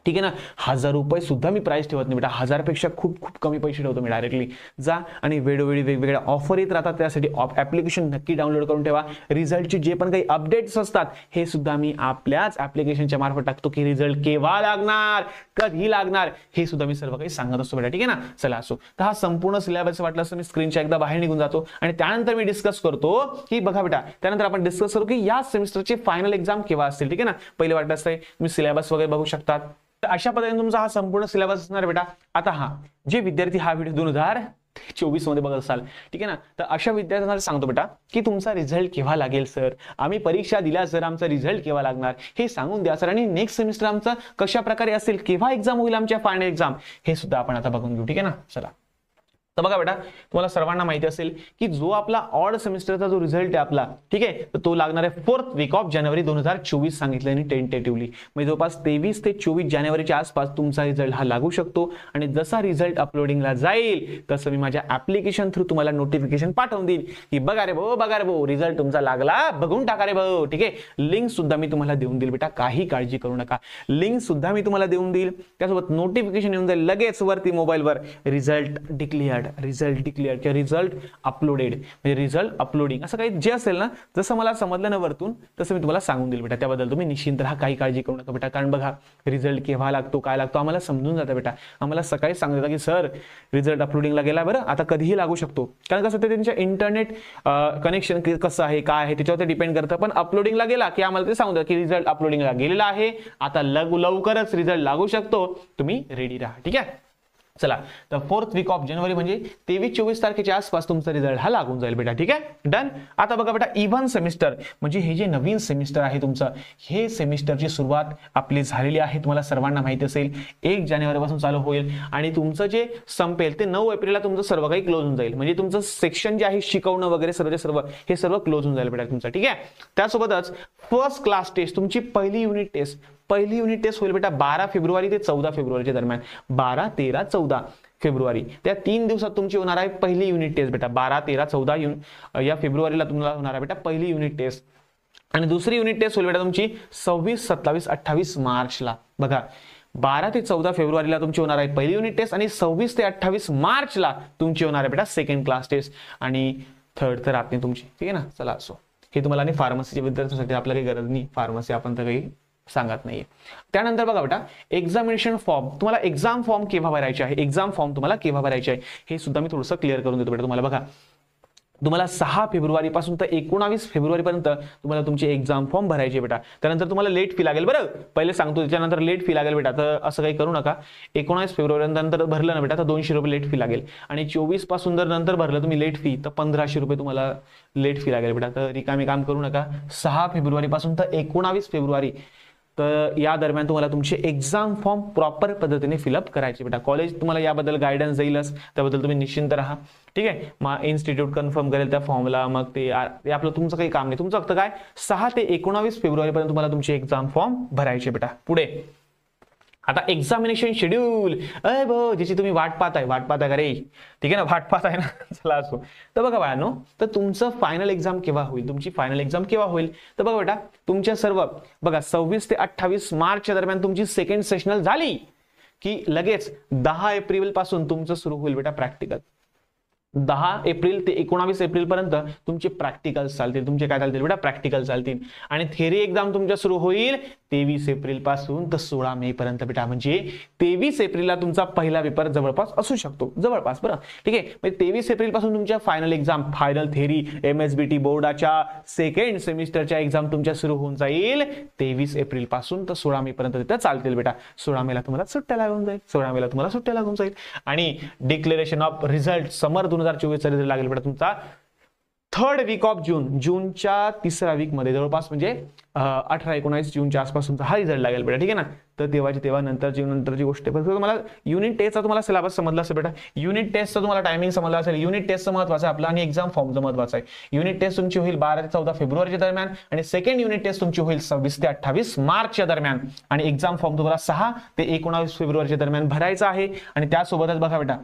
ठीक आहे ना. 1000 रुपये सुद्धा मी प्राइस ठेवत नाही बेटा. 1000 पेक्षा खूप खूप कमी पैसे ठेवतो मी डायरेक्टली. जा आणि वेळोवेळी वेगवेगळ्या ऑफर येत राहतात, त्यासाठी ऍप्लिकेशन नक्की डाउनलोड करून ठेवा. रिझल्टचे जे पण काही अपडेट्स असतात हे सुद्धा मी आपल्याच ऍप्लिकेशनच्या मार्फत टाकतो, की रिझल्ट केव्हा लागणार, कधी लागणार, हे सुद्धा मी सर्व काही सांगत असतो बेटा. ठीक आहे ना. चला असो, तर हा संपूर्ण सिलेबस वाटलं असं मी स्क्रीनच्या एकदा बाहेर निघून जातो आणि त्यानंतर मी डिस्कस करतो की बघा बेटा, त्यानंतर आपण डिस्कस करू की या सेमिस्टरचे फायनल एक्झाम केव्हा असतील. ठीक आहे ना. पहिले वाटलं असतं तुम्ही सिलेबस वगैरे बघू शकतात. तर अशा पद्धतीने तुमचा हा संपूर्ण सिलेबस असणार बेटा. आता जे विद्यार्थी हा व्हिडिओ 2024 मध्ये बघत असाल, ठीक आहे ना, तर अशा विद्यार्थ्यांना सांगतो बेटा की तुमचा रिझल्ट केव्हा लागेल सर, आम्ही परीक्षा दिल्या सर, आमचा रिझल्ट केव्हा लागणार हे सांगून द्या सर, आणि नेक्स्ट सेमिस्टर आमचा कशा प्रकारे असेल, केव्हा एक्झाम होईल आमच्या फायनल एक्झाम, हे सुद्धा आपण आता बघून घेऊ. ठीक आहे ना. चला, तर बघा बेटा, तुम्हाला सर्वांना माहिती असेल की जो आपला ऑड सेमिस्टरचा जो रिझल्ट आहे आपला, ठीक आहे, तर तो लागणार आहे 4th वीक ऑफ जानेवारी 2024 सांगितलं आणि टेंटेटिव्हली, म्हणजे जवळपास 23 ते 24 जानेवारीच्या आसपास तुमचा रिझल्ट हा लागू शकतो. आणि जसा रिझल्ट अपलोडिंगला जाईल तसं मी माझ्या ऍप्लिकेशन थ्रू तुम्हाला नोटिफिकेशन पाठवून देईल की बघा रे भाऊ रिझल्ट तुमचा लागला, बघून टाका रे भाऊ. ठीक आहे. लिंक सुद्धा मी तुम्हाला देऊन देईल बेटा, काही काळजी करू नका. लिंक सुद्धा मी तुम्हाला देऊन देईल, त्यासोबत नोटिफिकेशन येऊन जाईल लगेच वरती मोबाईलवर, रिझल्ट डिक्लेअर्ड, किंवा रिझल्ट अपलोडेड, म्हणजे रिझल्ट अपलोडिंग, असं काही जे असेल ना, जसं मला समजलं ना वरतून तसं मी तुम्हाला सांगून देईल बेटा. त्याबद्दल तुम्ही निश्चिंत राहा, काही काळजी करू नका बेटा. कारण बघा, रिझल्ट केव्हा लागतो, काय लागतो आम्हाला समजून जातं बेटा. आम्हाला सकाळी सांगतात की सर रिझल्ट अपलोडिंगला गेला बरं, आता कधीही लागू शकतो. कारण कसं ते त्यांच्या इंटरनेट कनेक्शन कसं आहे, काय आहे, त्याच्यावर डिपेंड करतं. पण अपलोडिंगला गेला की आम्हाला ते सांगतात की रिझल्ट अपलोडिंगला गेलेला आहे, आता लवकरच रिझल्ट लागू शकतो, तुम्ही रेडी राहा. ठीक आहे. चला, तर 4th वीक ऑफ जानेवारी म्हणजे 23-24 तारखेच्या आसपास तुमचा रिझल्ट हा लागून जाईल बेटा. ठीक आहे. डन. आता बघा बेटा, इव्हन सेमिस्टर म्हणजे हे जे नवीन सेमिस्टर आहे तुमचं, हे सेमिस्टरची सुरुवात आपली झालेली आहे. तुम्हाला सर्वांना माहिती असेल 1 जानेवारीपासून चालू होईल आणि तुमचं जे संपेल ते 9 एप्रिलला तुमचं सर्व काही क्लोज होऊन जाईल. म्हणजे तुमचं सेक्शन जे आहे शिकवणं वगैरे सर्व हे सर्व क्लोज होऊन जाईल बेटा तुमचं. ठीक आहे. त्यासोबतच फर्स्ट क्लास टेस्ट, तुमची पहिली युनिट टेस्ट होईल बेटा 12 फेब्रुवारी ते 14 फेब्रुवारीच्या दरम्यान. 12, 13, 14 फेब्रुवारी त्या 3 दिवसात तुमची होणार आहे पहिली युनिट टेस्ट बेटा. 12, 13, 14 या फेब्रुवारीला तुम्हाला होणार आहे बेटा पहिली युनिट टेस्ट. आणि दुसरी युनिट टेस्ट होईल बेटा तुमची 26, 27, 28 मार्चला. बघा, 12 ते 14 फेब्रुवारीला तुमची होणार आहे पहिली युनिट टेस्ट आणि 26 ते 28 मार्चला तुमची होणार आहे बेटा सेकंड क्लास टेस्ट आणि थर्ड तर राहते तुमची. ठीक आहे ना. चला, असो, हे तुम्हाला आणि फार्मसीच्या विद्यार्थ्यांसाठी आपल्याला काही गरज नाही, फार्मसी आपण तर काही सांगत नाहीये. त्यानंतर बघा बेटा, एक्झामिनेशन फॉर्म, तुम्हाला एक्झाम फॉर्म केव्हा भरायचे आहे, एक्झाम फॉर्म तुम्हाला केव्हा भरायचे आहे हे सुद्धा मी थोडंसं क्लिअर करून देतो बेटा तुम्हाला. बघा, तुम्हाला 6 फेब्रुवारी पासून तर 19 फेब्रुवारी पर्यंत तुम्हाला तुमचे एक्झाम फॉर्म भरायचे बेटा. त्यानंतर तुम्हाला लेट फी लागेल, बरं पहिले सांगतो, त्याच्यानंतर लेट फी लागेल बेटा. तर असं काही करू नका. 19 फेब्रुवारी नंतर भरलं ना बेटा तर 200 रुपये लेट फी लागेल. आणि 24 पासून जर नंतर भरलं तुम्ही लेट फी तर 1500 रुपये तुम्हाला लेट फी लागेल बेटा. तर रिकामी काम करू नका. 6 फेब्रुवारी पासून तर 19 फेब्रुवारी तर या दरम्यान तुम्हाला तुमचे एक्झाम फॉर्म प्रॉपर पद्धतीने फिलअप करायचे बेटा. कॉलेज तुम्हाला याबद्दल गायडन्स देईलच, त्याबद्दल तुम्ही निश्चिंत राहा. ठीक आहे. मग इन्स्टिट्यूट कन्फर्म करेल त्या फॉर्मला, मग ते आपलं तुमचं काही काम नाही. तुमचं फक्त काय 6 ते 19 फेब्रुवारी पर्यंत तुम्हाला तुमचे एक्झाम फॉर्म भरायचे बेटा. पुढे आता एक्झामिनेशन शेड्यूल, अय भाऊ ज्याची तुम्ही वाट पाहताय का रे, ठीक आहे ना, वाट पाहताय ना. चला, असो, तर बघा बाळांनो, तर तुमचं फायनल एक्झाम केव्हा होईल, तुमची फायनल एक्झाम केव्हा होईल, तर बघा बेटा, तुमच्या सर्व बघा 26 ते 28 मार्चच्या दरम्यान तुमची सेकंड सेशनल झाली की लगेच 10 एप्रिल पासून तुमचं सुरू होईल बेटा प्रॅक्टिकल. 10 एप्रिल ते 19 एप्रिल पर्यंत तुमचे प्रॅक्टिकल चालतील. तुमचे काय चालतील बेटा प्रॅक्टिकल चालतील. आणि थेरी एक्झाम तुमच्या सुरू होईल 23 एप्रिल पासून तर 16 मे पर्यंत बेटा. म्हणजे 23 एप्रिलला तुमचा पहिला पेपर जवळपास असू शकतो, जवळपास. बरं ठीक आहे. म्हणजे 23 एप्रिल पासून तुमच्या final exam, final theory MSBT बोर्डाच्या सेकंड सेमिस्टरच्या एक्झाम तुमच्या सुरू होऊन जाईल 23 एप्रिल पासून तर 16 मे पर्यंत तिथे चालतील बेटा. 16 मेला तुम्हाला सुट्ट्या लागून जाईल, 16 मेला तुम्हाला सुट्ट्या लागून जाईल. आणि डिक्लेरेशन ऑफ रिझल्ट समर 2024 चा रिझल्ट लागेल बेटा तुमचा 3rd वीक ऑफ जून, जूनच्या 3रा वीक मध्ये जवळपास. म्हणजे 18-19 जूनच्या आसपास तुमचा हा रिझल्ट लागेल बेटा. ठीक आहे ना. तर तेव्हा नंतरची गोष्ट आहे. तुम्हाला युनिट टेस्टचा तुम्हाला सिलेबस समजला असेल बेटा. युनिट टेस्टचा तुम्हाला टायमिंग समजला असेल. युनिट टेस्टचं महत्वाचं आहे आपलं आणि एक्झाम फॉर्मचं महत्वाचं आहे. युनिट टेस्ट तुमची होईल 12 ते 14 फेब्रुवारीच्या दरम्यान आणि सेकंड युनिट टेस्ट तुमची होईल 26 ते 28 मार्चच्या दरम्यान. आणि एक्झाम फॉर्म तुम्हाला 6 ते 19 फेब्रुवारीच्या दरम्यान भरायचा आहे. आणि त्यासोबतच बघा बेटा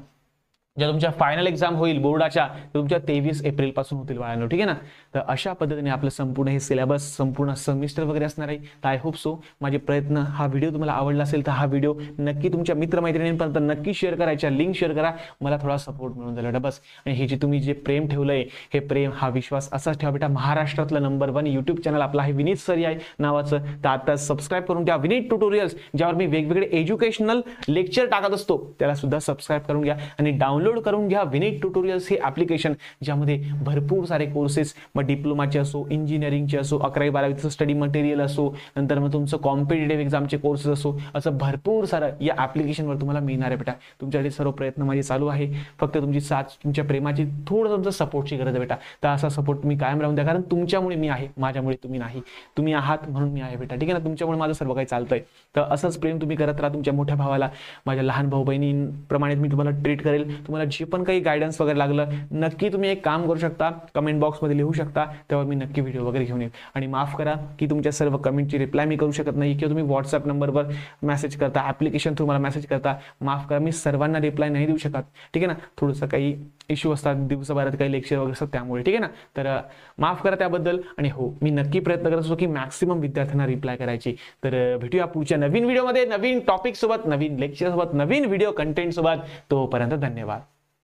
ज्या तुमच्या फायनल एक्झाम होईल बोर्डाच्या तुमच्या 23 एप्रिल पासून होतील बाळांनो. ठीक आहे ना. तर अशा पद्धतीने आपलं संपूर्ण हे सिलेबस, संपूर्ण सेमिस्टर वगैरे असणार आहे. तर आय होप सो माझे प्रयत्न, हा व्हिडिओ तुम्हाला आवडला असेल तर हा व्हिडिओ नक्की तुमच्या मित्रमैत्रिणींपर्यंत नक्की शेअर करायच्या, लिंक शेअर करा. मला थोडा सपोर्ट मिळून जाईल बस. आणि हे जे तुम्ही जे प्रेम ठेवलंय, हे प्रेम, हा विश्वास असाच ठेवा बेटा. महाराष्ट्रातलं नंबर 1 युट्यूब चॅनल आपला आहे विनीत सर आहे नावाचं. तर आता सबस्क्राईब करून घ्या. विनीत ट्युटोरियल्स ज्यावर मी वेगवेगळे एज्युकेशनल लेक्चर टाकत असतो त्याला सुद्धा सबस्क्राईब करून घ्या आणि डाउनलोड करून घ्या विनीत ट्युटोरियल्स हे ऍप्लिकेशन, ज्यामध्ये भरपूर सारे कोर्सेस, मग डिप्लोमाचे असो, इंजिनिअरिंगचे असो, 11वी-12वीचं स्टडी मटेरियल असो, नंतर मग तुमचं कॉम्पिटेटिव्ह एक्झामचे कोर्सेस असो, असं भरपूर सारं या ऍप्लिकेशनवर तुम्हाला मिळणार आहे बेटा. तुमच्याकडे सर्व प्रयत्न माझे चालू आहे. फक्त तुमची साथ, तुमच्या प्रेमाची, थोडं तुमचं सपोर्टची गरज आहे बेटा. तर असा सपोर्ट मी कायम राहून द्या, कारण तुमच्यामुळे मी आहे, माझ्यामुळे तुम्ही नाही. तुम्ही आहात म्हणून मी आहे बेटा. ठीक आहे ना. तुमच्यामुळे माझं सर्व काही चालतंय. तर असंच प्रेम तुम्ही करत राहा. तुमच्या मोठ्या भावाला, माझ्या लहान भाऊ बहिणींप्रमाणे मी तुम्हाला ट्रीट करेल. तुम्हाला जे पण काही गायडन्स वगैरे लागलं नक्की तुम्ही एक काम करू शकता, कमेंट बॉक्समध्ये लिहू शकता, तेव्हा मी नक्की व्हिडिओ वगैरे घेऊन येईल. आणि माफ करा की तुमच्या सर्व कमेंटची रिप्लाय मी करू शकत नाही, किंवा तुम्ही व्हॉट्सअप नंबरवर मेसेज करता, ऍप्लिकेशन थ्रू मला मेसेज करता. माफ करा, मी सर्वांना रिप्लाय नाही देऊ शकत. ठीक आहे ना. थोडंसं काही इश्यू असतात, दिवसभरात काही लेक्चर वगैरे असतात त्यामुळे. ठीक आहे ना. तर माफ करा त्याबद्दल. आणि हो, मी नक्की प्रयत्न करत असतो की मॅक्सिमम विद्यार्थ्यांना रिप्लाय करायची. तर भेटूया पुढच्या नवीन व्हिडिओमध्ये, नवीन टॉपिक सोबत, नवीन लेक्चर सोबत, नवीन व्हिडिओ कंटेंट सोबत. तोपर्यंत धन्यवाद.